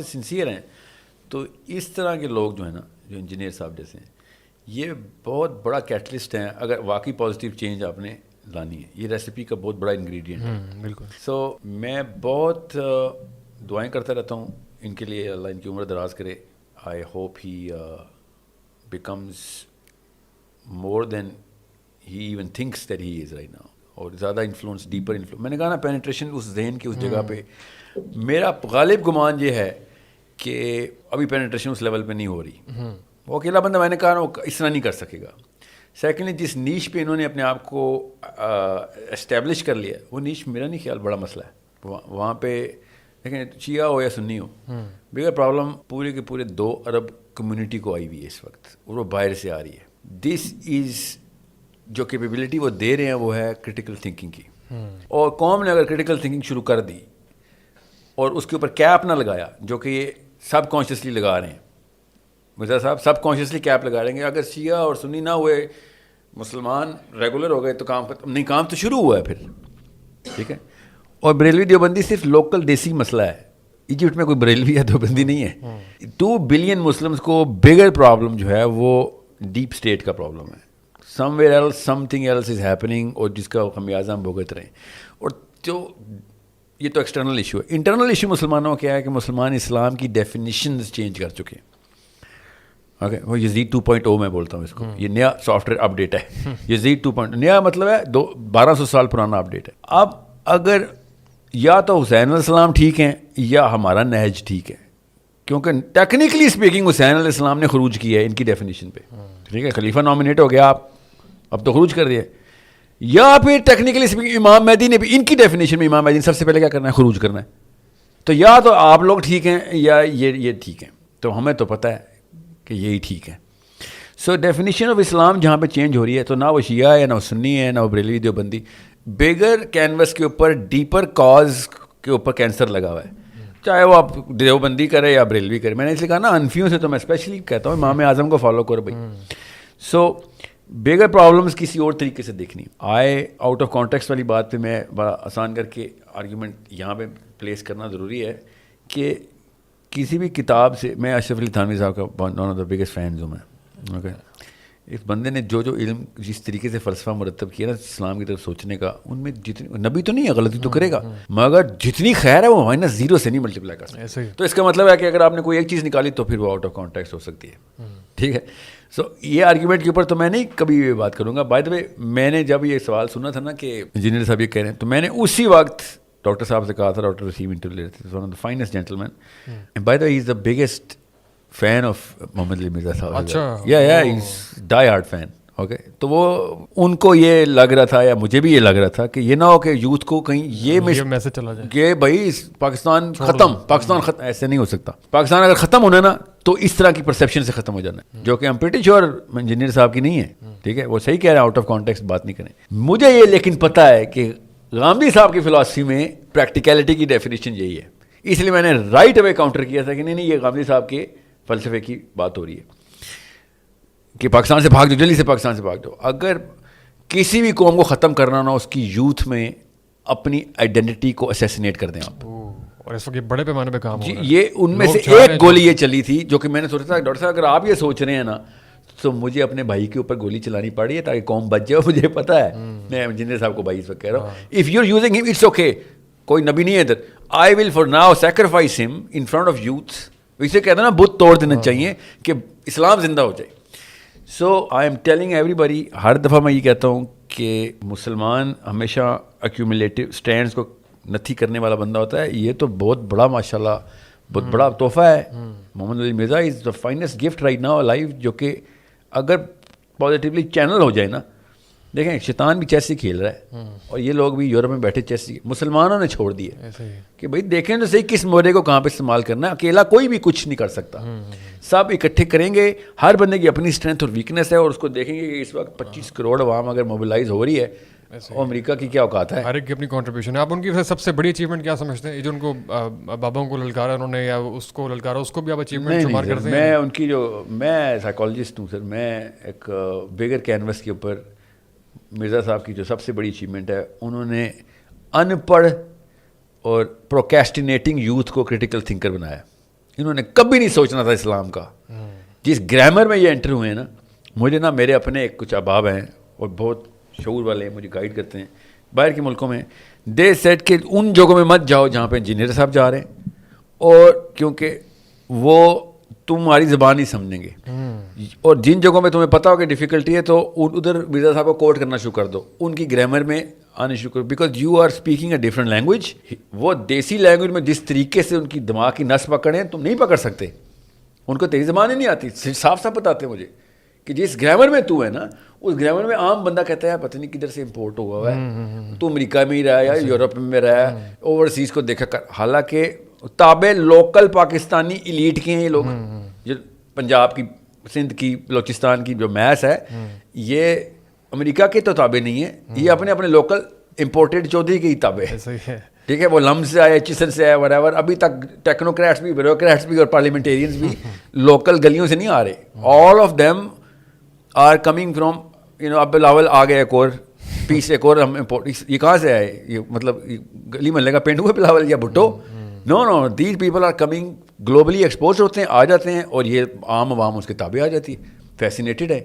Sincere ہیں. تو اس طرح کے لوگ جو ہیں نا, جو انجینئر صاحب جیسے ہیں, یہ بہت بڑا کیٹلسٹ ہیں اگر واقعی پازیٹیو چینج آپ نے لانی ہے. یہ ریسیپی کا بہت بڑا انگریڈینٹ ہے. بالکل. سو میں بہت دعائیں کرتا رہتا ہوں ان کے لیے, اللہ ان کی عمر دراز کرے. I hope he becomes more than he even thinks that he is right now, اور زیادہ انفلوئنس, ڈیپر انفلوئنس. میں نے کہا نا, پینیٹریشن اس ذہن کی اس جگہ پہ. میرا غالب گمان یہ ہے کہ ابھی پینیٹریشن اس لیول پہ نہیں ہو رہی. وہ اکیلا بندہ, میں نے کہا نا, وہ اس طرح نہیں کر سکے گا. سیکنڈلی جس نیش پہ انہوں نے اپنے آپ کو اسٹیبلش کر لیا, وہ نیش میرا نہیں خیال بڑا مسئلہ ہے. وہاں پہ دیکھیں شیعہ ہو یا سنی ہو, بگر پرابلم پورے کے پورے 2 ارب کمیونٹی کو آئی ہوئی ہے اس وقت, اور وہ باہر سے آ رہی ہے. دس از جو کیپیبلٹی وہ دے رہے ہیں وہ ہے کرٹیکل تھنکنگ کی. اور قوم نے اگر کرٹیکل تھنکنگ شروع کر دی اور اس کے اوپر کیپ نہ لگایا, جو کہ یہ سب کانشیسلی لگا رہے ہیں, مرزا صاحب سب کانشیسلی کیپ لگا رہیں گے. اگر شیعہ اور سنی نہ ہوئے, مسلمان ریگولر ہو گئے تو کام ختم نہیں, کام تو شروع ہوا ہے پھر. ٹھیک ہے. اور بریلوی دیوبندی صرف لوکل دیسی مسئلہ ہے. ایجپٹ میں کوئی بریلوی یا دیوبندی نہیں ہے. 2 بلین مسلمس کو بگر پرابلم جو ہے وہ ڈیپ اسٹیٹ کا پرابلم ہے. Somewhere else something else is happening, اور جس کا خمیازہ ہم بھگت رہے ہیں. اور جو یہ تو ایکسٹرنل ایشو ہے. انٹرنل ایشو مسلمانوں کا کیا ہے کہ مسلمان اسلام کی ڈیفینیشنز چینج کر چکے ہیں. اوکے, وہ یزید 2.0 میں بولتا ہوں اس کو, یہ نیا سافٹ ویئر اپڈیٹ ہے. یزید 2.0 نیا مطلب ہے 1200 سال پرانا اپڈیٹ ہے. اب اگر یا تو حسین علیہ السلام ٹھیک ہیں یا ہمارا نہج ٹھیک ہے, کیونکہ ٹیکنیکلی اسپیکنگ حسین علیہ السلام نے خروج کیا ہے ان کی ڈیفینیشن پہ. ٹھیک ہے, خلیفہ نامنیٹ ہو گیا, آپ اب تو خروج کر دیا. یا پھر ٹیکنیکلی اسپیکنگ امام مہدی نے بھی ان کی ڈیفینیشن میں, امام مہدی نے سب سے پہلے کیا کرنا ہے, خروج کرنا ہے. تو یا تو آپ لوگ ٹھیک ہیں یا یہ ٹھیک ہیں. تو ہمیں تو پتہ ہے کہ یہی ٹھیک ہے. سو ڈیفینیشن آف اسلام جہاں پہ چینج ہو رہی ہے, تو نہ وہ شیعہ ہے, نہ وہ سنی ہے, نہ وہ بریلوی دیوبندی. بگر کینوس کے اوپر ڈیپر کاز کے اوپر کینسر لگا ہوا ہے, چاہے وہ آپ دیوبندی کرے یا بریلوی کرے. میں نے اس لیے کہا نا, انفیوں سے تو میں اسپیشلی کہتا ہوں امام اعظم کو فالو کرو بھائی. سو بگر پرابلمس کسی اور طریقے سے دیکھنی. آئے آؤٹ آف کانٹیکسٹ والی بات پہ میں بڑا آسان کر کے آرگیومنٹ یہاں پہ پلیس کرنا ضروری ہے کہ کسی بھی کتاب سے, میں اشرف علی تھانوی صاحب کا one of the biggest fans ہوں میں. اوکے, اس بندے نے جو علم جس طریقے سے فلسفہ مرتب کیا نا اسلام کی طرف سوچنے کا, ان میں جتنی, نبی تو نہیں ہے, غلطی تو کرے گا, مگر جتنی خیر ہے وہ -0 سے نہیں ملٹیپلائی کر سکتا. تو اس کا مطلب ہے کہ اگر آپ نے کوئی ایک چیز نکالی تو پھر وہ آؤٹ آف کانٹیکسٹ ہو سکتی ہے. ٹھیک ہے. سو یہ آرگیومنٹ کے اوپر تو میں نہیں کبھی یہ بات کروں گا. بائی دا وے, میں نے جب یہ سوال سنا تھا نا کہ انجینئر صاحب یہ کہہ رہے ہیں, تو میں نے اسی وقت ڈاکٹر صاحب سے کہا تھا, ڈاکٹر وسیم انٹرویو لے رہے تھے, one of the finest gentleman, and by the way he is the biggest fan of Muhammad Ali Mirza sahab. اچھا, یا he is die hard fan. Okay, تو وہ ان کو یہ لگ رہا تھا, یا مجھے بھی یہ لگ رہا تھا کہ یہ نہ ہو کہ یوتھ کو کہیں یہ میسج چلا جائے کہ بھائی پاکستان ختم, پاکستان ختم. ایسے نہیں ہو سکتا. پاکستان اگر ختم ہونا نا تو اس طرح کی پرسیپشن سے ختم ہو جانا ہے, جو کہ ایم پریٹی شیور انجینئر صاحب کی نہیں ہے. ٹھیک ہے, وہ صحیح کہہ رہے ہیں, آؤٹ آف کانٹیکسٹ بات نہیں کریں. مجھے یہ لیکن پتہ ہے کہ غامدی صاحب کی فلاسفی میں پریکٹیکلٹی کی ڈیفینیشن یہی ہے. اس لیے میں نے رائٹ اوے کاؤنٹر کیا تھا کہ نہیں یہ غامدی صاحب کے فلسفے کی بات ہو رہی ہے کہ پاکستان سے بھاگ جاؤ, جلدی سے پاکستان سے بھاگ جاؤ. اگر کسی بھی قوم کو ختم کرنا نہ, اس کی یوتھ میں اپنی آئیڈینٹی کو اسیسینیٹ کر دیں آپ. اور اس وقت یہ بڑے پیمانے پہ کام ہو رہا ہے. یہ ان میں سے ایک گولی یہ چلی تھی جو کہ میں نے سوچا تھا ڈاکٹر صاحب اگر آپ یہ سوچ رہے ہیں نا تو مجھے اپنے بھائی کے اوپر گولی چلانی پڑ رہی ہے تاکہ قوم بچ جائے. مجھے پتہ ہے, میں انجینئر صاحب کو بھائی اس وقت کہہ رہا ہوں, اف یو آر یوزنگ ہم اٹس اوکے, کوئی نبی نہیں ہے ادھر. آئی ول فار ناؤ سیکریفائس ہم ان فرنٹ آف یوتھ. اسے کہتے ہیں نا بت توڑ دینا چاہیے کہ اسلام زندہ ہو جائے. سو آئی ایم ٹیلنگ ایوری بڈی, ہر دفعہ میں یہ کہتا ہوں کہ مسلمان ہمیشہ ایکیومولیٹو اسٹینڈس کو نتھی کرنے والا بندہ ہوتا ہے. یہ تو بہت بڑا ماشاء اللہ بہت بڑا تحفہ ہے. Muhammad Ali Mirza is the finest gift right now life, جو کہ اگر پازیٹیولی چینل ہو جائے نا. دیکھیں شیطان بھی چیس ہی کھیل رہا ہے, اور یہ لوگ بھی یورپ میں بیٹھے چیس ہی, مسلمانوں نے چھوڑ دیے کہ بھائی دیکھیں تو صحیح کس مورے کو کہاں پہ استعمال کرنا ہے. اکیلا کوئی بھی کچھ نہیں کر سکتا, سب اکٹھے کریں گے. ہر بندے کی اپنی اسٹرینتھ اور ویکنیس ہے, اور اس کو دیکھیں گے کہ اس وقت 25 کروڑ عوام اگر موبلائز ہو رہی ہے, اور امریکہ کی کیا اوقات ہے. ہر ایک کی اپنی کنٹریبیوشن ہے. آپ ان کی سب سے بڑی اچیومنٹ کیا سمجھتے ہیں, جو ان کو بابوں کو للکارا انہوں نے, یا اس کو للکارا, اس کو بھی آپ اچیومنٹ شمار کرتے ہیں؟ میں ان کی میں سائیکالوجسٹ ہوں سر. میں ایک بگر کینوس کے اوپر مرزا صاحب کی جو سب سے بڑی اچیومنٹ ہے, انہوں نے ان پڑھ اور پروکیسٹینیٹنگ یوتھ کو کرٹیکل تھنکر بنایا. انہوں نے کبھی نہیں سوچنا تھا اسلام کا. جس گرامر میں یہ انٹر ہوئے ہیں نا, مجھے نا میرے اپنے کچھ احباب ہیں اور بہت شعور والے ہیں, مجھے گائیڈ کرتے ہیں باہر کے ملکوں میں. دے سیٹ کہ ان جگہوں میں مت جاؤ جہاں پہ انجینئر صاحب جا رہے ہیں, اور کیونکہ وہ تمہاری زبان نہیں سمجھیں گے, اور جن جگہوں میں تمہیں پتہ ہو کہ ڈیفیکلٹی ہے تو ادھر مرزا صاحب کو کوٹ کرنا شروع کر دو, ان کی گرامر میں آنے شروع کرو, because you are speaking a different language. وہ دیسی لینگویج میں جس طریقے سے ان کی دماغ کی نس پکڑیں تم نہیں پکڑ سکتے. ان کو تیری زبان ہی نہیں آتی, صاف صاف بتاتے ہیں مجھے کہ جس گرامر میں تو ہے نا, اس گرامر میں عام بندہ کہتا ہے پتہ نہیں کدھر سے امپورٹ ہوا ہے, تو امریکہ میں ہی رہا ہے یا یورپ میں رہا ہے, اوورسیز کو دیکھا کر. حالانکہ تابع لوکل پاکستانی ایلیٹ کے ہیں یہ لوگ, جو پنجاب کی, سندھ کی, بلوچستان کی جو میس ہے, یہ امریکہ کے تو تابع نہیں ہے, یہ اپنے اپنے لوکل امپورٹیڈ چودھری کے ہی تابع ہے. ٹھیک ہے, وہ لمز سے آئے, چسن سے آئے, وریور. ابھی تک ٹیکنوکریٹس بھی, بیوروکریٹس بھی اور پارلیمنٹیرینس بھی لوکل گلیوں سے نہیں آ رہے. All of them are coming from اب بلاول آ گئے, ایک اور پیس, ایک اور ہم امپورٹ. یہ کہاں سے آئے, یہ مطلب گلی محلے کا پینٹ ہوا بلاول یا Bhutto? No, these people are coming, globally expose ہوتے ہیں, آ جاتے ہیں, اور یہ عام عوام اس کے تابع آ جاتی ہے, فیسینیٹڈ ہے.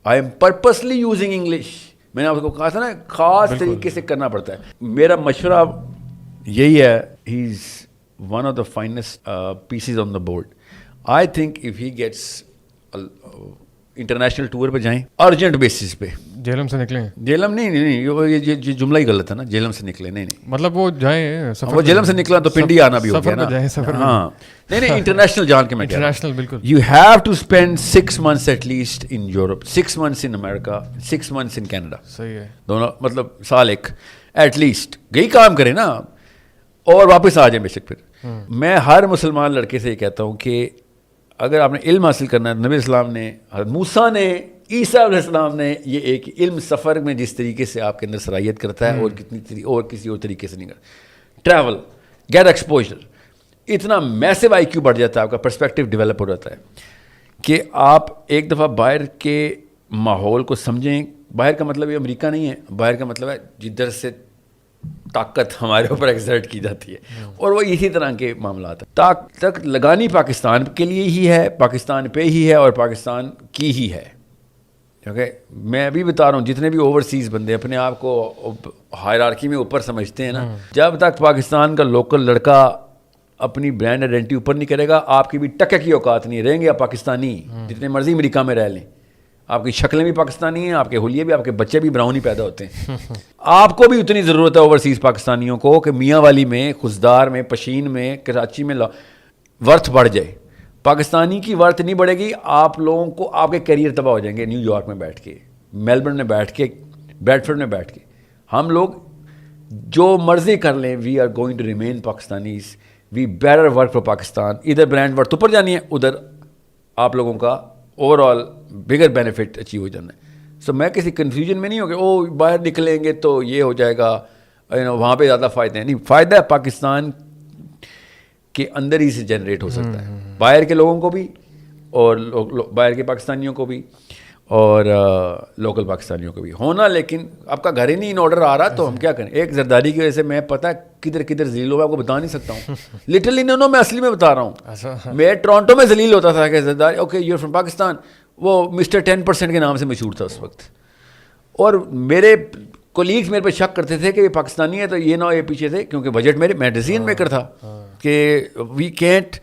I am purposely using English. میں نے آپ کو کہا تھا نا, خاص طریقے سے کرنا پڑتا ہے. میرا مشورہ یہی ہے, he is one of the finest pieces on the board. I think if he gets international tour پہ جائیں ارجنٹ بیسس پہ. جیلم سے نکلیں؟ جیلم نہیں, یہ جملہ ہی غلط ہے نا, جیلم سے نکلے نہیں, مطلب وہ جائیں, وہ جیلم سے نکلا تو پنڈی آنا بھی ہو گیا نا. ہاں نہیں, انٹرنیشنل جان کے میں انٹرنیشنل بالکل. You have to spend 6 months at least in Europe, 6 months in America, 6 months in Canada. صحیح ہے, دونوں مطلب سال ایک ایٹ لیسٹ گئی کام کریں نا, اور واپس آ جائیں بے شک. پھر میں ہر مسلمان لڑکے سے یہ کہتا ہوں کہ اگر آپ نے علم حاصل کرنا ہے, نبی اسلام نے, حضرت موسیٰ نے, عیسیٰ علیہ السلام نے, یہ ایک علم سفر میں جس طریقے سے آپ کے اندر صلاحیت کرتا ہے, اور کتنی اور کسی اور طریقے سے نہیں کرتا. ٹریول, گیٹ ایکسپوجر, اتنا میسو آئی کیو بڑھ جاتا ہے, آپ کا پرسپیکٹیو ڈیولپ ہو جاتا ہے کہ آپ ایک دفعہ باہر کے ماحول کو سمجھیں. باہر کا مطلب یہ امریکہ نہیں ہے, باہر کا مطلب ہے جدھر سے طاقت ہمارے اوپر ایگزرٹ کی جاتی ہے, اور وہ اسی طرح کے معاملات ہیں. طاقت لگانی پاکستان کے لیے ہی ہے, پاکستان پہ ہی ہے, اور پاکستان کی ہی ہے. کیونکہ میں ابھی بتا رہا ہوں, جتنے بھی اوورسیز بندے اپنے آپ کو ہائرارکی میں اوپر سمجھتے ہیں نا, جب تک پاکستان کا لوکل لڑکا اپنی برانڈ آئیڈینٹی اوپر نہیں کرے گا, آپ کی بھی ٹکے کی اوقات نہیں رہیں گے. آپ پاکستانی جتنے مرضی امریکہ میں رہ لیں, آپ کی شکلیں بھی پاکستانی ہیں, آپ کے حلیے بھی, آپ کے بچے بھی براؤن ہی پیدا ہوتے ہیں. آپ کو بھی اتنی ضرورت ہے اوورسیز پاکستانیوں کو کہ میاں والی میں, خزدار میں, پشین میں, کراچی میں ورتھ بڑھ جائے. پاکستانی کی ورتھ نہیں بڑھے گی, آپ لوگوں کو آپ کے کیریئر تباہ ہو جائیں گے. نیو یارک میں بیٹھ کے, میلبرن میں بیٹھ کے, بریڈفورڈ میں بیٹھ کے. ہم لوگ جو مرضی کر لیں, we are going to remain Pakistanis, we better work for Pakistan. ادھر برانڈ ورتھ اوپر جانی ہے, ادھر آپ لوگوں کا اوور آل بگر بینیفٹ اچیو ہو جانا ہے. سو میں کسی کنفیوژن میں نہیں ہوں کہ او باہر نکلیں گے تو یہ ہو جائے گا, وہاں پہ زیادہ فائدے ہیں. نہیں, فائدہ ہے پاکستان کے اندر ہی سے جنریٹ ہو سکتا ہے, باہر کے لوگوں کو بھی, اور باہر کے پاکستانیوں کو بھی, اور لوکل پاکستانیوں کو بھی ہونا. لیکن آپ کا گھر ہی نہیں ان آرڈر آ رہا تو ہم کیا کریں. ایک زرداری کی وجہ سے میں پتہ کدھر کدھر ذلیل ہوا, آپ کو بتا نہیں سکتا ہوں. لٹرلی نو, میں اصلی میں بتا رہا ہوں. میں ٹورانٹو میں ذلیل ہوتا تھا کہ Zardari, okay you are from Pakistan, وہ مسٹر 10% کے نام سے مشہور تھا اس وقت. اور میرے کولیگس میرے پہ شک کرتے تھے کہ یہ پاکستانی ہے, تو یہ نہ ہو یہ پیچھے تھے, کیونکہ بجٹ میں ڈیسیژن میکر تھا کہ وی کینٹ,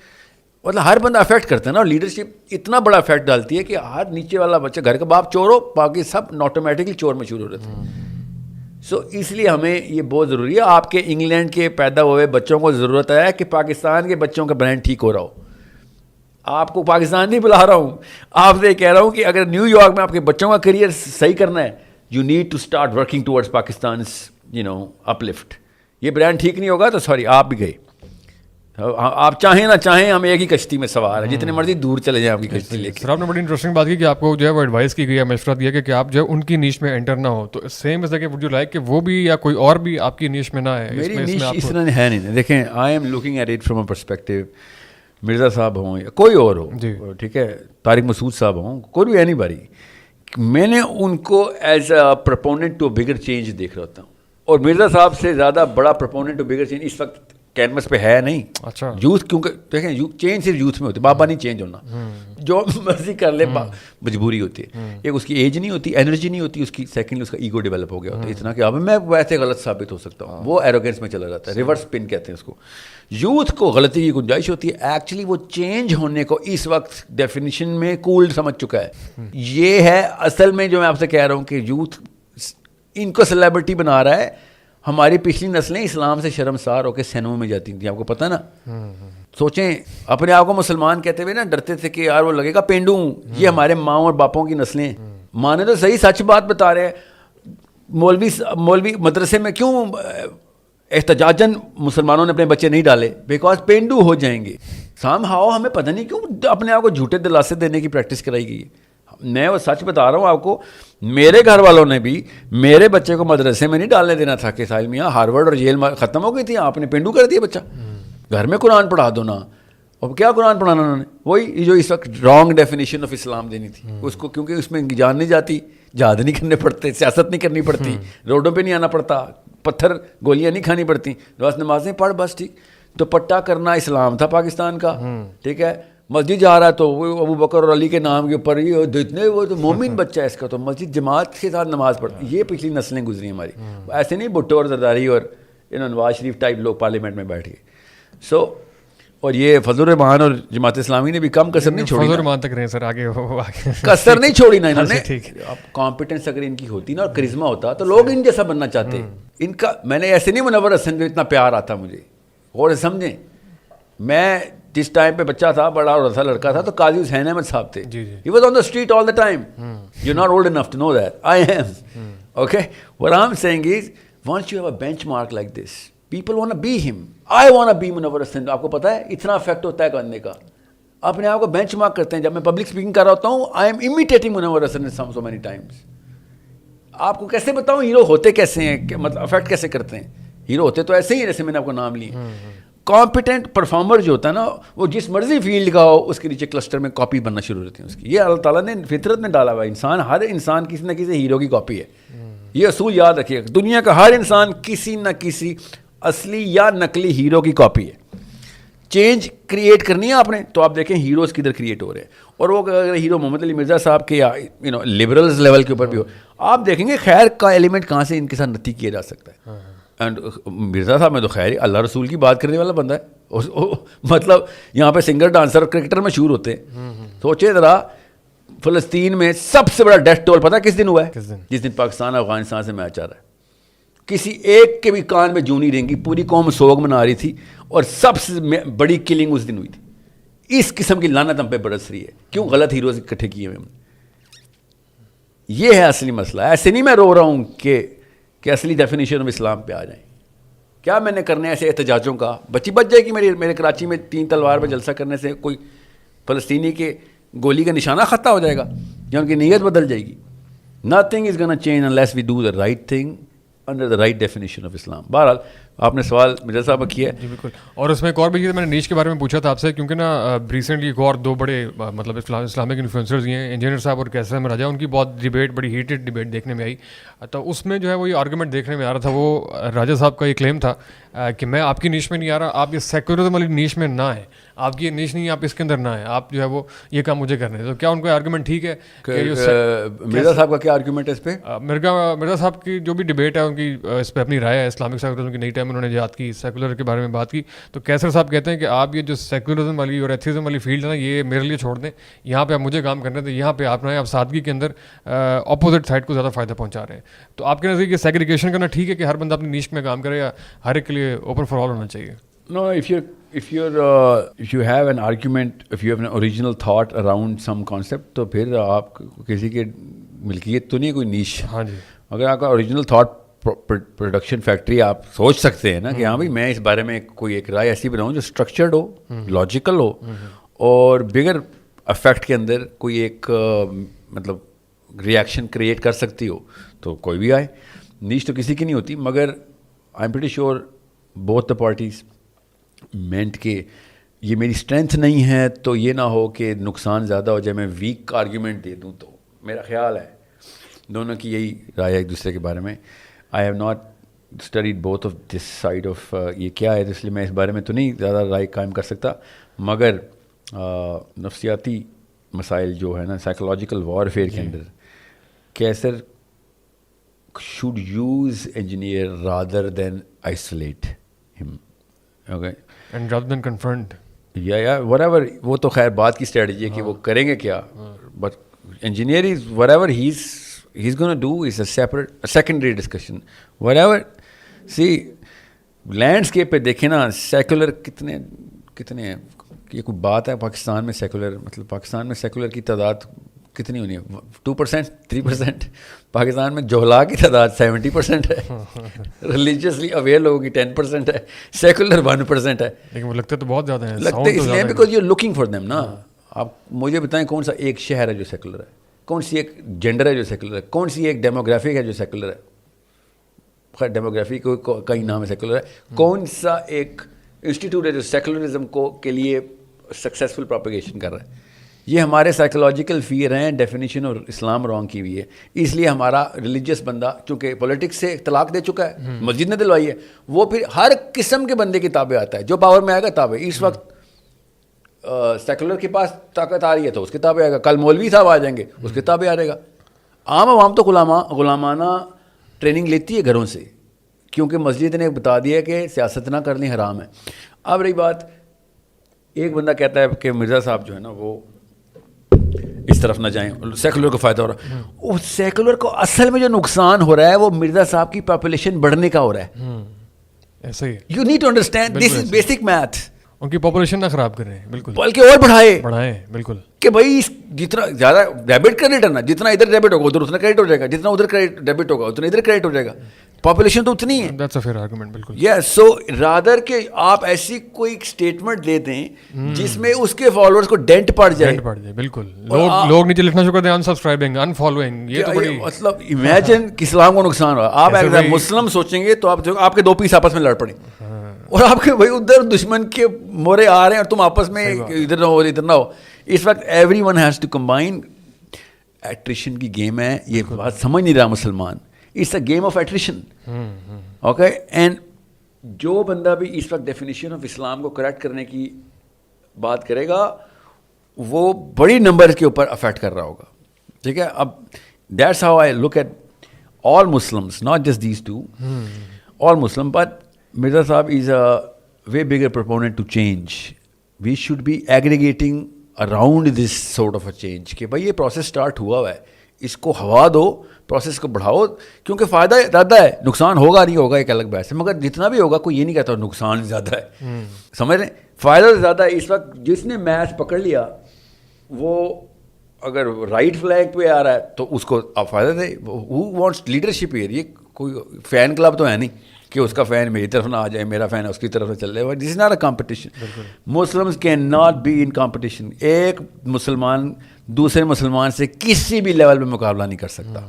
مطلب ہر بندہ افیکٹ کرتا ہے نا. اور لیڈرشپ اتنا بڑا افیکٹ ڈالتی ہے کہ ہر نیچے والا بچہ, گھر کا باپ چور ہو, باقی سب آٹومیٹکلی چور مشہور ہو رہے تھے. سو اس لیے ہمیں یہ بہت ضروری ہے. آپ کے انگلینڈ کے پیدا ہوئے بچوں کو ضرورت ہے کہ پاکستان کے بچوں کا برانڈ ٹھیک ہو رہا ہو. آپ کو پاکستان نہیں بلا رہا ہوں, آپ سے کہہ رہا ہوں کہ اگر نیو یارک میں آپ کے بچوں کا کریئر صحیح کرنا ہے, you need to start working towards Pakistan's up lift brand ٹھیک نہیں ہوگا تو سوری, آپ بھی گئے. آپ چاہیں نہ چاہیں, ہم ایک ہی کشتی میں سوار ہیں, جتنے مرضی دور چلے جائیں آپ کی کشتی لے کے. سر آپ نے بڑی انٹرسٹنگ بات کی کہ آپ کو جو ہے وہ ایڈوائس کی گئی ہے, مشورہ دیا کہ آپ جو ہے ان کی نیش میں انٹر نہ ہو. تو same is like would you like کہ وہ بھی یا کوئی اور بھی آپ کی نیش میں نہ ہے؟ میری نیش اس طرح ہے نہیں. دیکھیں, I am looking at it from a perspective, Mirza Sahib ہوں یا کوئی اور ہو, ٹھیک ہے, طارق مسعود صاحب ہوں, کوئی بھی اینی باری, میں نے ان کو as a proponent to bigger change دیکھ رہا ہوتا ہوں. اور مرزا صاحب سے زیادہ بڑا پرپوننٹ ٹو بگر چینج اس وقت کینوس پہ ہے نہیں. اچھا یوتھ کیونکہ دیکھیں چینج صرف یوتھ میں ہوتی ہے, بابا نہیں چینج ہونا, جو مرضی کر لے مجبوری ہوتی ہے. ایک اس کی ایج نہیں ہوتی, انرجی نہیں ہوتی اس کی, سیکنڈلی اس کا ایگو ڈیولپ ہو گیا ہوتا ہے اتنا کہ اب میں ویسے غلط ثابت ہو سکتا ہوں, وہ ایروگینس میں چلا جاتا ہے, ریورس پن کہتے ہیں اس کو. یوتھ کو غلطی کی گنجائش ہوتی ہے, ایکچولی وہ چینج ہونے کو اس وقت ڈیفینیشن میں کولڈ سمجھ چکا ہے. یہ ہے اصل میں جو میں آپ سے کہہ رہا ہوں کہ یوتھ ان کو سیلیبریٹی بنا رہا ہے. ہماری پچھلی نسلیں اسلام سے شرمسار ہو کے سینموں میں جاتی تھیں, آپ کو پتہ نا. سوچیں اپنے آپ کو مسلمان کہتے ہوئے نا ڈرتے تھے کہ یار وہ لگے گا پینڈو ہوں. یہ ہمارے ماؤں اور باپوں کی نسلیں, مانے تو صحیح سچ بات بتا رہے ہیں. مولوی مدرسے میں کیوں احتجاجاً مسلمانوں نے اپنے بچے نہیں ڈالے؟ بیکاز پینڈو ہو جائیں گے. سام ہاؤ ہمیں پتہ نہیں کیوں اپنے آپ کو جھوٹے دلاسے دینے کی پریکٹس کرائی گئی. میں وہ سچ بتا رہا ہوں آپ کو, میرے گھر والوں نے بھی میرے بچے کو مدرسے میں نہیں ڈالنے دینا تھا کہ ساحل میاں ہارورڈ اور ییل ختم ہو گئی تھی, آپ نے پینڈو کر دیا بچہ. گھر میں قرآن پڑھا دو نا. اب کیا قرآن پڑھانا انہوں نے, وہی جو اس وقت رانگ ڈیفینیشن آف اسلام دینی تھی اس کو, کیونکہ اس میں جان نہیں جاتی, جہاد نہیں کرنے پڑتے, سیاست نہیں کرنی پڑتی, روڈوں پہ نہیں آنا پڑتا, پتھر گولیاں نہیں کھانی پڑتی, بس نمازیں پڑھ بس ٹھیک. تو پٹا کرنا اسلام تھا پاکستان کا, ٹھیک ہے. مسجد جا رہا ہے تو وہ ابو بکر اور علی کے نام کے اوپر اتنے, وہ تو مومن بچہ ہے اس کا, تو مسجد جماعت کے ساتھ نماز پڑھتا. یہ پچھلی نسلیں گزری ہماری. ایسے نہیں بھٹو اور زرداری اور نواز شریف ٹائپ لوگ پارلیمنٹ میں بیٹھ گئے. اور یہ فضل الرحمان اور جماعت اسلامی نے بھی کم کسر نہیں چھوڑی. فضل الرحمان تک رہے سر, آگے کسر نہیں چھوڑی نا انہوں نے. اب کمپیٹنس اگر ان کی ہوتی نا اور کرزما ہوتا تو لوگ ان جیسا بننا چاہتے. ان کا میں نے ایسے نہیں منور حسن کو اتنا پیار آتا مجھے, اور سمجھیں میں جس ٹائم پہ بچہ تھا, بڑا اور تھا, لڑکا تھا, تو قاضی حسین احمد صاحب تھے. He was on the street all the time. You're not old enough to know that. I am. Okay? What I'm saying is, once you have a benchmark like this, people want to be him. I want to be منور حسن. آپ کو پتہ ہے اتنا effect ہوتا ہے کرنے کا, اپنے آپ کو بینچ مارک کرتے ہیں. جب میں پبلک اسپیکنگ کر رہا ہوتا ہوں, I am imitating Munawar Hasan so many times. آپ کو کیسے بتاؤں ہیرو ہوتے کیسے ہیں, مطلب افیکٹ کیسے کرتے ہیں. ہیرو ہوتے تو ایسے ہی جیسے میں نے آپ کو نام لیے. کمپیٹنٹ پرفارمر جو ہوتا ہے نا, وہ جس مرضی فیلڈ کا ہو اس کے نیچے کلسٹر میں کاپی بننا شروع ہوتی ہے اس کی. یہ اللہ تعالیٰ نے فطرت میں ڈالا ہوا ہے. انسان, ہر انسان کسی نہ کسی ہیرو کی کاپی ہے. یہ اصول یاد رکھیے گا, دنیا کا ہر انسان کسی نہ کسی اصلی یا نقلی ہیرو کی کاپی ہے. چینج کریٹ کرنی ہے آپ نے تو آپ دیکھیں ہیروز کدھر کریٹ ہو رہے ہیں. اور وہ اگر ہیرو محمد علی مرزا صاحب کے یا لبرلز لیول کے اوپر بھی ہو, آپ دیکھیں گے خیر کا ایلیمنٹ کہاں سے ان کے ساتھ نتی کیا جا سکتا ہے. اینڈ مرزا صاحب میں تو خیر اللہ رسول کی بات کرنے والا بندہ ہے. مطلب یہاں پہ سنگر, ڈانسر, کرکٹر مشہور ہوتے ہیں. سوچے ذرا, فلسطین میں سب سے بڑا ڈیتھ ٹول پتہ کس دن ہوا ہے؟ جس دن پاکستان افغانستان سے میچ آ رہا ہے. کسی ایک کے بھی کان میں جوں نہیں رہیں گی, پوری قوم سوگ منا رہی تھی, اور سب سے بڑی کلنگ اس دن ہوئی تھی. اس قسم کی لعنت ہم پہ برس رہی ہے. کیوں؟ غلط ہیروز اکٹھے کیے ہوئے ہم نے. یہ ہے اصلی مسئلہ. ایسے نہیں میں رو رہا ہوں کہ اصلی ڈیفینیشن آف اسلام پہ آ جائیں. کیا میں نے کرنے ایسے احتجاجوں کا, بچی بچ جائے گی میرے کراچی میں 3 تلوار پہ جلسہ کرنے سے کوئی فلسطینی کے گولی کا نشانہ خطا ہو جائے گا یا ان کی نیت بدل جائے گی؟ Nothing is gonna change unless we do the right thing under the right definition of Islam. بہرحال آپ نے سوال مرزا صاحب کا کیا ہے. جی بالکل. اور اس میں ایک اور بھی چیز میں نے نیچ کے بارے میں پوچھا تھا آپ سے, کیونکہ نا ریسنٹلی ایک اور 2 بڑے مطلب اسلامک انفلوئنسرز ہیں, انجینئر صاحب اور کیسر احمد راجہ, ان کی بہت ڈیبیٹ, بڑی ہیٹڈ ڈیبیٹ دیکھنے میں آئی. تو اس میں جو ہے وہ یہ آرگومنٹ دیکھنے میں آ رہا تھا, وہ راجہ صاحب کا یہ کلیم تھا کہ میں آپ کی نیش میں نہیں آ رہا, آپ یہ سیکولرزم والی نیش میں نہ آئیں, آپ کی یہ نیش نہیں, آپ اس کے اندر نہ آئیں, آپ جو ہے وہ یہ کام مجھے کرنے. تو کیا ان کا آرگومنٹ ٹھیک ہے؟ مرزا صاحب کا کیا آرگومنٹ ہے اس پہ؟ مرزا صاحب کی جو بھی ڈیبیٹ ہے ان کی اس پہ اپنی رائے ہے. اسلامک سیکولرزم کی نئی ٹائم انہوں نے یاد کی, سیکولر کے بارے میں بات کی. تو کیسر صاحب کہتے ہیں کہ آپ یہ جو سیکولرزم والی اور ایتھیزم والی فیلڈ ہے نا, یہ میرے لیے چھوڑ دیں, یہاں پہ آپ مجھے کام کرنے دیں, یہاں پہ آپ نہ آپ سادگی کے اندر اپوزٹ سائڈ کو زیادہ فائدہ پہنچا رہے ہیں. تو آپ کے نزدیک یہ سیگریگیشن کرنا ٹھیک ہے کہ ہر بندہ اپنی نیش میں کام کرے, یا ہر ایک کے لیے اوپن فار آل ہونا چاہیے؟ No, if you have an argument, if you have an original thought around some concept, تو پھر آپ کسی کے ملکیت تو نہیں کوئی نیش. ہاں جی. اگر آپ کا اوریجنل تھاٹ پروڈکشن فیکٹری آپ سوچ سکتے ہیں نا کہ ہاں بھائی میں اس بارے میں کوئی ایک رائے ایسی بناؤں جو اسٹرکچرڈ ہو, لاجیکل ہو, اور بگر افیکٹ کے اندر کوئی ایک مطلب ریئیکشن کریٹ کر سکتی ہو, تو کوئی بھی آئے. نیش تو کسی کی نہیں ہوتی, مگر I am pretty sure both the parties meant کہ یہ میری اسٹرینتھ نہیں ہے تو یہ نہ ہو کہ نقصان زیادہ ہو جائے, میں ویک آرگیومنٹ دے دوں. تو میرا خیال ہے دونوں کی یہی رائے ہے ایک دوسرے کے بارے میں. I have not studied both of this side of یہ کیا ہے, تو اس لیے میں اس بارے میں تو نہیں زیادہ رائے قائم کر سکتا, مگر نفسیاتی مسائل جو ہے نا سائیکولوجیکل وارفیئر کے اندر, کیسر should use engineer rather than isolate him, okay, and rather than confront, yeah whatever, وہ تو خیر بات کی اسٹریٹجی ہے کہ وہ کریں گے کیا, but engineer is whatever he's going to do is a separate, a secondary discussion, whatever. See landscape پہ دیکھیں نا سیکولر کتنے ہیں, یہ کوئی بات ہے پاکستان میں سیکولر, مطلب پاکستان میں سیکولر کی تعداد کتنی ہونی ہے, 2%, 3%. پاکستان میں جوہلا کی تعداد 70% ہے, ریلیجیسلی اویئر لوگوں کی 10% ہے, سیکولر 1% ہے. لیکن وہ لگتے تو بہت زیادہ ہیں, لگتے اس لیے because you looking for them نا. آپ مجھے بتائیں کون سا ایک شہر ہے جو سیکولر ہے, کون سی ایک جینڈر ہے جو سیکولر ہے, کون سی ایک ڈیموگرافک ہے جو سیکولر ہے, خیر ڈیموگرافی کو کئی نام ہے سیکولر ہے, کون سا ایک انسٹیٹیوٹ ہے جو سیکولرزم کو کے لیے سکسیزفل پروپیگیشن کر رہا ہے. یہ ہمارے سائیکولوجیکل فیئر ہیں, ڈیفینیشن اور اسلام رانگ کی ہوئی ہے. اس لیے ہمارا ریلیجیس بندہ چونکہ پولیٹکس سے طلاق دے چکا ہے, مسجد نے دلوائی ہے, وہ پھر ہر قسم کے بندے کی تابع آتا ہے, جو پاور میں آئے گا تابع. اس وقت سیکولر کے پاس طاقت آ رہی ہے تو اس کے تابع آئے گا, کل مولوی صاحب آ جائیں گے اس کے تابع آ رہے گا. عام عوام تو غلامانہ ٹریننگ لیتی ہے گھروں سے, کیونکہ مسجد نے بتا دیا ہے کہ سیاست نہ کرنی حرام ہے. اب رہی بات, ایک بندہ کہتا ہے کہ مرزا صاحب جو ہے نا وہ اس طرف نہ جائیں, سیکولر کو فائدہ ہو رہا ہے. وہ سیکولر کو اصل میں جو نقصان ہو رہا ہے وہ مرزا صاحب کی پاپولیشن بڑھنے کا ہو رہا ہے. ایسا ہی you need to understand, this is basic math. ان کی پاپولیشن نہ خراب کریں, بالکل, بلکہ اور بڑھائے, بالکل, کہ بھائی جتنا زیادہ ڈیبٹ کریڈٹ ہے نا, جتنا ادھر ڈیبٹ ہوگا ادھر اتنا کریڈٹ ہو جائے گا, جتنا ادھر ڈیبٹ ہوگا اتنا ادھر کریڈٹ ہو جائے گا. پاپولیشن تو اتنی ہے. دیٹس اے فیئر آرگومنٹ, بالکل. یس, سو رادر کہ آپ ایسی کوئی اسٹیٹمنٹ دے دیں جس میں اس کے فالوورز کو ڈینٹ پڑ جائے, بالکل. لوگ نیچے لکھنا شروع کر دیں انسبسکرائبنگ, انفالوئنگ, یہ تو بڑی, مطلب امیجن کہ اسلام کو نقصان ہوا. آپ ایک مسلم سوچیں گے تو آپ کے دو پیس آپس میں لڑ پڑیں, اور آپ کے بھائی ادھر دشمن کے مورے آ رہے ہیں اور تم آپس میں ادھر نہ ہو ادھر نہ ہو. اس وقت everyone has to combine. Attrition کی گیم ہے, یہ بات سمجھ نہیں رہا مسلمان. It's a game of attrition, okay. And جو بندہ بھی اس وقت ڈیفینیشن آف اسلام کو کریکٹ کرنے کی بات کرے گا وہ بڑی نمبر کے اوپر افیکٹ کر رہا ہوگا, ٹھیک ہے. اب that's how I look at all Muslims, not just these two, all Muslim. But Mirza Sahib is a way bigger proponent to change. We should be aggregating around this sort of a change کہ بھائی یہ process start ہوا ہے, اس کو ہوا دو, process کو بڑھاؤ, کیونکہ فائدہ زیادہ ہے, نقصان ہوگا نہیں ہوگا ایک الگ بحث ہے, مگر جتنا بھی ہوگا کوئی یہ نہیں کہتا نقصان زیادہ ہے, سمجھ رہے ہیں, فائدہ زیادہ ہے. اس وقت جس نے میچ پکڑ لیا وہ اگر رائٹ فلینک پہ آ رہا ہے تو اس کو آپ فائدہ دیں. ہو وانٹس لیڈرشپ ہیئر, یہ کوئی فین کلب تو ہے نہیں کہ اس کا فین میری طرف نہ آ جائے, میرا فین اس کی طرف نہ چل رہے. This is not a competition. Muslims can not be in competition. ایک مسلمان دوسرے مسلمان سے کسی بھی لیول پہ مقابلہ نہیں کر سکتا,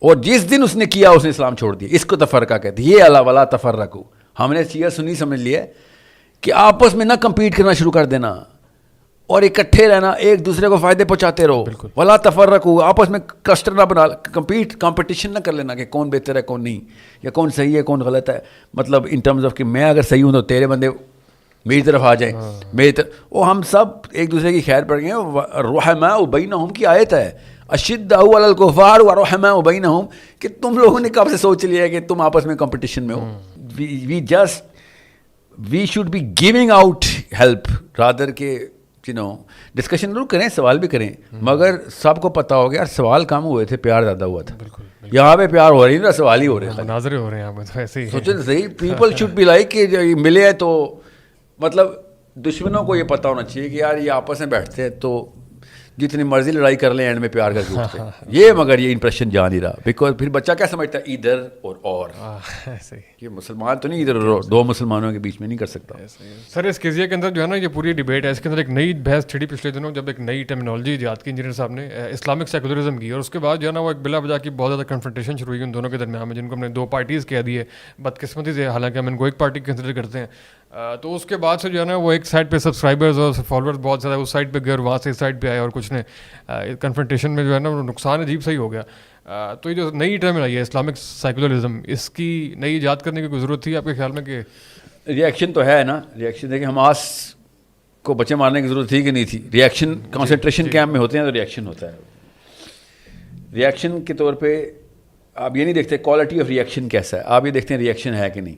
اور جس دن اس نے کیا اس نے اسلام چھوڑ دیا. اس کو تفرقہ کہتے ہیں, یہ اللہ ولا تفرقو. ہم نے شیعہ سنی سمجھ لیا کہ آپس میں نہ کمپیٹ کرنا شروع کر دینا اور اکٹھے رہنا, ایک دوسرے کو فائدے پہنچاتے رہو. ولا تفرقو, آپس میں کلسٹر نہ بنا, کمپٹیشن نہ کر لینا کہ کون بہتر ہے کون نہیں, یا کون صحیح ہے کون غلط ہے. مطلب ان ٹرمز آف کہ میں اگر صحیح ہوں تو تیرے بندے میری طرف آ جائیں, میری طرف. وہ ہم سب ایک دوسرے کی خیر پڑ گئے ہیں. رحماء بینہم کی آیت ہے, اشداء علی الکفار ورحماء بینہم, کہ تم لوگوں نے کب سے سوچ لیا ہے کہ تم آپس میں کمپٹیشن میں ہو. We should be giving out help rather کہ ڈسکشن ضرور کریں, سوال بھی کریں, مگر سب کو پتا ہو گیا سوال کم ہوئے تھے, پیار زیادہ ہوا تھا. یہاں پہ پیار ہو رہی ہے, سوال ہی ہو رہے ہیں, مناظرے ہو رہے ہیں یہاں پہ. ایسے ہی سوچیں صحیح, پیپل شوڈ بی لائک کہ ملے ہیں تو مطلب دشمنوں کو یہ پتا ہونا چاہیے کہ یار یہ آپس میں بیٹھتے ہیں تو جتنی مرضی لڑائی کر لیں اینڈ میں پیار کر کے اٹھتے ہیں. یہ مگر یہ امپریشن جا نہیں رہا, بیکاز پھر بچہ کیا سمجھتا ہے ادھر اور یہ مسلمان تو نہیں ادھر دو مسلمانوں کے بیچ میں نہیں کر سکتا. سر اس قضیے کے اندر جو ہے نا یہ پوری ڈیبیٹ ہے, اس کے اندر ایک نئی بحث چھڑی پچھلے دنوں جب ایک نئی ٹرمینالوجی ایجاد کی انجینئر صاحب نے, اسلامک سیکولرزم کی, اور اس کے بعد جو ہے نا وہ ایک بلا وجہ کی بہت زیادہ کنفرنٹیشن شروع ہوئی ان دونوں کے درمیان میں, جن کو ہم نے دو پارٹیز کہہ دی ہے بدقسمتی سے, حالانکہ ہم ان کو ایک پارٹی کنسیڈر کرتے ہیں. تو اس کے بعد سے جو ہے نا وہ ایک سائڈ پہ سبسکرائبرز اور فالوورز بہت زیادہ اس سائڈ پہ گئے اور وہاں سے اس سائڈ پہ آئے اور کچھ نے کنفرنٹیشن میں جو ہے نا وہ نقصان عجیب صحیح ہو گیا. تو یہ جو نئی ٹرم آئی ہے اسلامک سیکولرزم, اس کی نئی ایجاد کرنے کی کوئی ضرورت تھی آپ کے خیال میں؟ کہ ریئیکشن تو ہے نا, ریئیکشن دیکھیں حماس کو بچے مارنے کی ضرورت تھی کہ نہیں تھی. ریئیکشن کنسنٹریشن کیمپ میں ہوتے ہیں تو ریئیکشن ہوتا ہے. ریئیکشن کے طور پہ آپ یہ نہیں دیکھتے کوالٹی آف ریئیکشن کیسا ہے, آپ یہ دیکھتے ہیں ریئیکشن ہے کہ نہیں.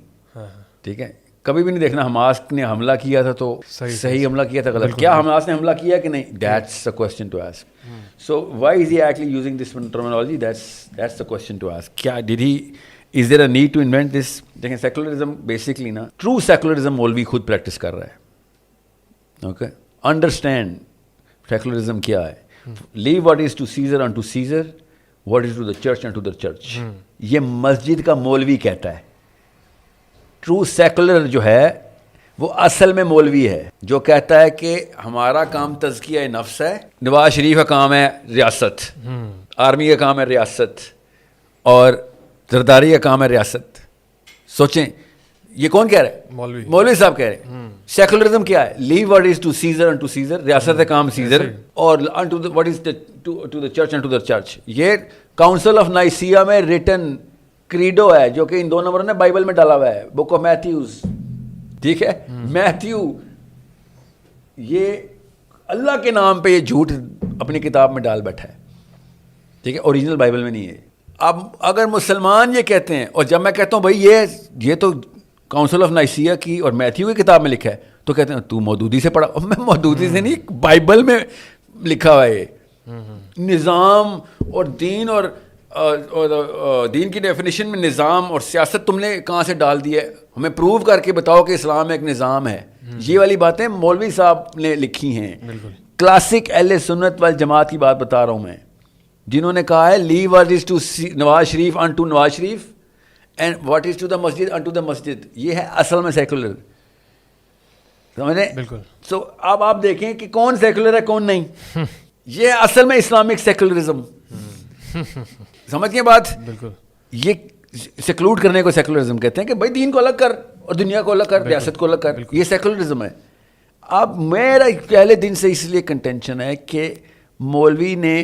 ٹھیک ہے, کبھی بھی نہیں دیکھنا حماس نے حملہ کیا تھا تو صحیح حملہ کیا تھا غلط, کیا حماس نے حملہ کیا کہ نہیں, that's the question to ask. So why is he actually using this terminology? That's the question to ask. کیا did he, is there a need to invent this? دیکھیں سیکولرزم بیسکلی نا, ٹرو سیکولرزم مولوی خود practice کر رہا ہے. Okay, understand secularism کیا ہے. Leave what is to Caesar unto Caesar, what is to the church unto the church. یہ مسجد کا مولوی کہتا ہے. ٹرو سیکولر جو ہے وہ اصل میں مولوی ہے جو کہتا ہے کہ ہمارا کام تزکیہ نفس ہے, نواز شریف کا کام ہے ریاست, آرمی کا کام ہے ریاست, اور زرداری کا کام ہے ریاست. سوچیں یہ کون کہہ رہا ہے؟ مولوی صاحب کہہ رہے ہیں. سیکولرزم کیا ہے؟ Leave what is to Caesar unto Caesar, ریاست کا کام سیزر, اور what is to the church unto the church. یہ کاؤنسل آف نائسیا میں ریٹن کریڈو ہے جو کہ ان 2 نمبروں نے بائبل میں ڈالا ہوا ہے, بک آف میتھیوز. ٹھیک ہے, میتھیو یہ اللہ کے نام پہ یہ جھوٹ اپنی کتاب میں ڈال بیٹھا ہے. ٹھیک ہے, اوریجنل بائبل میں نہیں ہے. اب اگر مسلمان یہ کہتے ہیں, اور جب میں کہتا ہوں بھائی یہ تو کاؤنسل آف نائسیا کی اور میتھیو کی کتاب میں لکھا ہے, تو کہتے ہیں تو مودودی سے پڑھا. میں مودودی سے نہیں, بائبل میں لکھا ہوا ہے. نظام اور دین اور دین کی ڈیفینیشن میں نظام اور سیاست تم نے کہاں سے ڈال دی ہے؟ ہمیں پروو کر کے بتاؤ کہ اسلام ایک نظام ہے. یہ والی باتیں مولوی صاحب نے لکھی ہیں. کلاسک اہل سنت والجماعت کی بات بتا رہا ہوں میں, جنہوں نے کہا ہے leave what is to Nawaz Sharif unto Nawaz Sharif and what is to the مسجد unto دا مسجد. یہ ہے اصل میں سیکولر, سمجھیں؟ بالکل. سو اب آپ دیکھیں کہ کون سیکولر ہے کون نہیں. یہ اصل میں اسلامک سیکولرزم, سمجھ گئے بات؟ بالکل. یہ سیکلوڈ کرنے کو سیکولرزم کہتے ہیں کہ بھائی دین کو الگ کر اور دنیا کو الگ کر, ریاست کو الگ کر. یہ سیکولرزم ہے. اب میرا پہلے دن سے اس لیے کنٹینشن ہے کہ مولوی نے,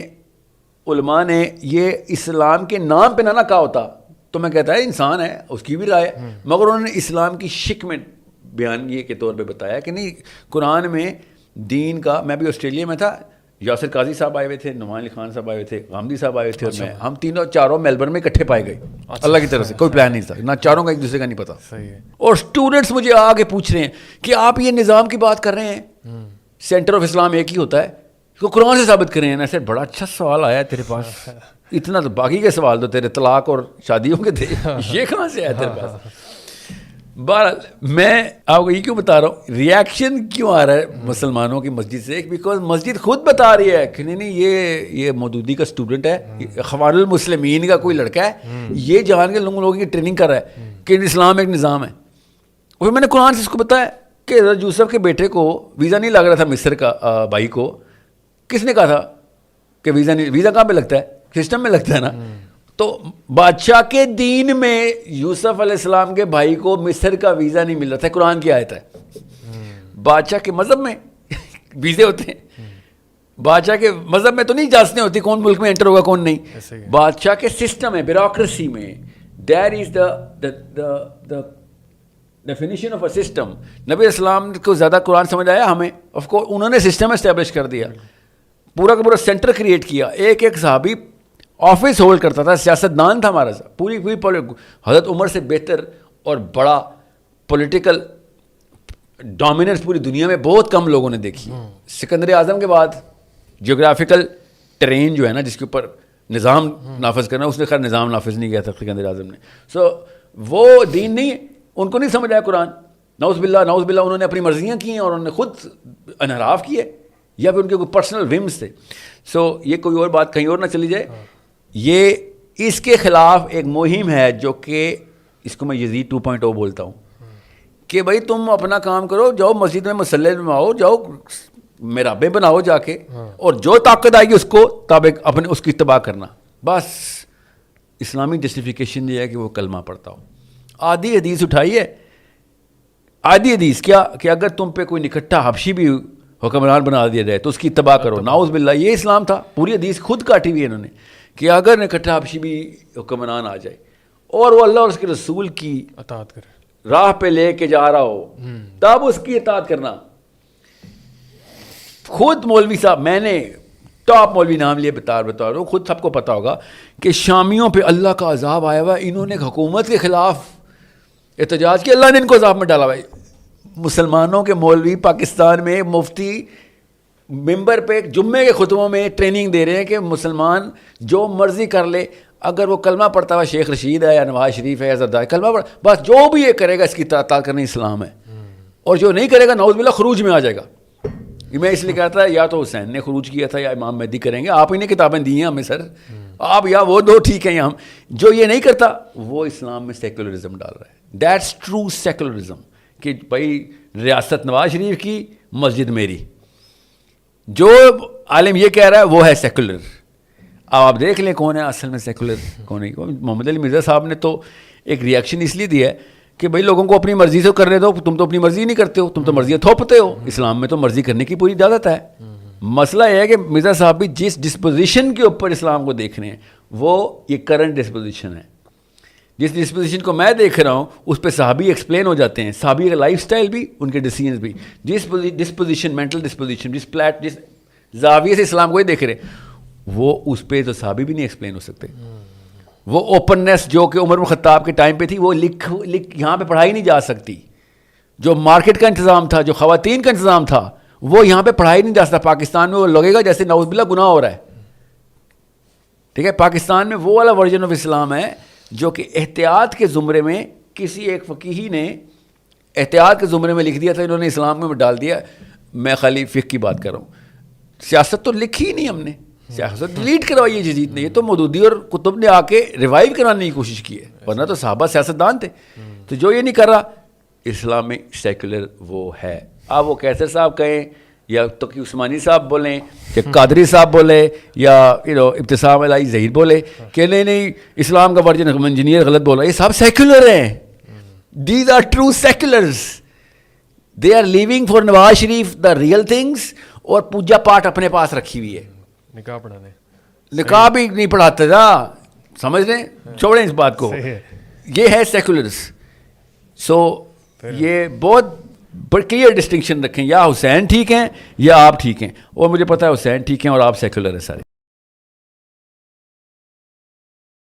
علماء نے یہ اسلام کے نام پہ نہ کہا ہوتا تو میں کہتا ہے انسان ہے, اس کی بھی رائے, مگر انہوں نے اسلام کی شک میں بیان یہ کے طور پہ بتایا کہ نہیں, قرآن میں دین کا. میں بھی آسٹریلیا میں تھا, یاسر قاضی صاحب آئے ہوئے تھے, نعمان علی خان صاحب آئے ہوئے تھے, غامدی صاحب آئے ہوئے تھے, اور میں, ہم تینوں چاروں میلبرن میں اکٹھے پائے گئے. اللہ کی طرف سے کوئی پلان نہیں تھا, نہ چاروں کا ایک دوسرے کا نہیں پتا. اور اسٹوڈنٹس مجھے آگے پوچھ رہے ہیں کہ آپ یہ نظام کی بات کر رہے ہیں, سینٹر آف اسلام ایک ہی ہوتا ہے, اس کو قرآن سے ثابت کریں. ایسے بڑا اچھا سوال آیا تیرے پاس, اتنا تو باقی کے سوال تو تیرے طلاق اور شادیوں کے تھے, یہ کہاں سے آیا تیرے پاس؟ بہرحال میں آپ کو یہ کیوں بتا رہا ہوں, ریئیکشن کیوں آ رہا ہے مسلمانوں کی مسجد سے؟ بیکاز مسجد خود بتا رہی ہے کہ نہیں یہ مودودی کا اسٹوڈنٹ ہے, اخوان المسلمین کا کوئی لڑکا ہے, یہ جان کے لوگوں کی ٹریننگ کر رہا ہے کہ اسلام ایک نظام ہے. اور میں نے قرآن سے اس کو بتایا کہ حضرت یوسف کے بیٹے کو ویزا نہیں لگ رہا تھا مصر کا, بھائی کو کس نے کہا تھا کہ ویزا نہیں؟ ویزا کہاں پہ لگتا ہے؟ سسٹم میں لگتا ہے نا. تو بادشاہ کے دین میں یوسف علیہ السلام کے بھائی کو مصر کا ویزا نہیں مل رہا تھا, قرآن کی آیت ہے. بادشاہ کے مذہب میں ویزے ہوتے ہیں, بادشاہ کے مذہب میں تو نہیں اجازتیں ہوتی کون ملک میں انٹر ہوگا کون نہیں. بادشاہ کے سسٹم ہے, بیوروکریسی میں, that is the definition of a system. نبی اسلام کو زیادہ قرآن سمجھ آیا ہمیں, آف کورس انہوں نے سسٹم اسٹیبلش کر دیا, پورا کا پورا سینٹر کریٹ کیا. ایک صحابی آفس ہولڈ کرتا تھا, سیاست دان تھا ہمارا, پوری حضرت عمر سے بہتر اور بڑا پولیٹیکل ڈومیننس پوری دنیا میں بہت کم لوگوں نے دیکھی. سکندر اعظم کے بعد جیوگرافیکل ٹرین جو ہے نا جس کے اوپر نظام نافذ کرنا, اس نے خیر نظام نافذ نہیں کیا تھا سکندر اعظم نے. سو وہ دین نہیں ہے, ان کو نہیں سمجھ آیا قرآن, نعوذ باللہ انہوں نے اپنی مرضیاں کی ہیں اور انہوں نے خود انحراف کیے, یا پھر ان کے کوئی پرسنل ومس تھے. سو یہ کوئی اور بات کہیں اور نہ چلی جائے. یہ اس کے خلاف ایک مہم ہے جو کہ اس کو میں یزید 2.0 بولتا ہوں کہ بھائی تم اپنا کام کرو, جاؤ مسجد میں مسلح بناؤ, جاؤ محرابیں بناؤ جا کے, اور جو طاقت آئے گی اس کو تابع اپنے اس کی اتباع کرنا. بس اسلامی جسٹیفیکیشن یہ ہے کہ وہ کلمہ پڑھتا ہو. آدھی حدیث اٹھائی ہے, آدھی حدیث کیا کہ اگر تم پہ کوئی نکٹا حبشی بھی حکمران بنا دیا جائے تو اس کی اتباع کرو. نعوذ باللہ یہ اسلام تھا. پوری حدیث خود کاٹی ہوئی ہے انہوں نے کہ اگر نکٹا حبشی بھی حکمران آ جائے اور وہ اللہ اور اس کے رسول کی اطاعت کرے, راہ پہ لے کے جا رہا ہو تب اس کی اطاعت کرنا. خود مولوی صاحب, میں نے ٹاپ مولوی نام لیے بتا رہا ہوں, خود سب کو پتا ہوگا کہ شامیوں پہ اللہ کا عذاب آیا ہوا ہے. انہوں نے حکومت کے خلاف احتجاج کیا, اللہ نے ان کو عذاب میں ڈالا ہوا ہے. مسلمانوں کے مولوی پاکستان میں مفتی ممبر پہ جمعے کے خطبوں میں ٹریننگ دے رہے ہیں کہ مسلمان جو مرضی کر لے, اگر وہ کلمہ پڑھتا ہوا شیخ رشید ہے یا نواز شریف ہے یا زرداری کلمہ پڑھ, بس جو بھی یہ کرے گا اس کی اطاعت کرنا اسلام ہے, اور جو نہیں کرے گا نعوذ باللہ خروج میں آ جائے گا. میں اس لیے کہتا تھا یا تو حسین نے خروج کیا تھا یا امام مہدی کریں گے, آپ ہی نے کتابیں دی ہیں ہمیں سر, آپ یا وہ دو ٹھیک ہیں یا ہم. جو یہ نہیں کرتا وہ اسلام میں سیکولرزم ڈال رہا ہے. دیٹس ٹرو سیکولرزم کہ بھائی ریاست نواز شریف کی, مسجد میری. جو عالم یہ کہہ رہا ہے وہ ہے سیکولر. اب آپ دیکھ لیں کون ہے اصل میں سیکولر کون ہے. محمد علی مرزا صاحب نے تو ایک ریئیکشن اس لیے دیا ہے کہ بھائی لوگوں کو اپنی مرضی سے کرنے دو, تم تو اپنی مرضی نہیں کرتے ہو, تم تو مرضیاں تھوپتے ہو. اسلام میں تو مرضی کرنے کی پوری اجازت ہے. مسئلہ یہ ہے کہ مرزا صاحب بھی جس ڈسپوزیشن کے اوپر اسلام کو دیکھ رہے ہیں وہ یہ کرنٹ ڈسپوزیشن ہے. جس ڈسپوزیشن کو میں دیکھ رہا ہوں اس پہ صحابی ایکسپلین ہو جاتے ہیں, صحابی کا لائف سٹائل بھی, ان کے ڈیسیجنز بھی. جس ڈسپوزیشن مینٹل ڈسپوزیشن جس زاویے سے اسلام کو ہی دیکھ رہے ہیں وہ اس پہ تو صحابی بھی نہیں ایکسپلین ہو سکتے. وہ اوپننیس جو کہ عمر بن خطاب کے ٹائم پہ تھی وہ لکھ یہاں پہ پڑھائی نہیں جا سکتی. جو مارکیٹ کا انتظام تھا, جو خواتین کا انتظام تھا, وہ یہاں پہ پڑھائی نہیں جا سکتا. پاکستان میں وہ لگے گا جیسے نعوذ باللہ گناہ ہو رہا ہے. ٹھیک ہے, پاکستان میں وہ والا ورژن آف اسلام ہے جو کہ احتیاط کے زمرے میں کسی ایک فقیہی نے احتیاط کے زمرے میں لکھ دیا تھا, انہوں نے اسلام میں ڈال دیا. میں خالی فقہ کی بات کر رہا ہوں, سیاست تو لکھی ہی نہیں ہم نے, سیاست ڈیلیٹ کروائی ہے جدید نے. یہ تو مودودی اور کتب نے آ کے ریوائیو کرانے کی کوشش کی ہے, ورنہ تو صحابہ سیاستدان تھے. تو جو یہ نہیں کر رہا اسلام میں سیکولر وہ ہے. آپ وہ کیسر صاحب کہیں یا تقی عثمانی صاحب بولیں یا قادری صاحب بولے یا ابتسام الہی ظہیر بولے کہ نہیں اسلام کا ورژن انجینئر غلط بول رہا ہے, یہ سب سیکولر ہیں. These are true seculars. They are living for Nawaz Sharif the real things, اور پوجا پاٹ اپنے پاس رکھی ہوئی ہے. نکاح پڑھانے, نکاح بھی نہیں پڑھاتے نا, سمجھ لیں, چھوڑیں اس بات کو. یہ ہے سیکولرز. سو یہ بہت کلیئر ڈسٹنکشن رکھیں, یا حسین ٹھیک ہیں یا آپ ٹھیک ہیں, اور مجھے پتا ہے حسین ٹھیک ہیں اور آپ سیکولر ہیں سارے.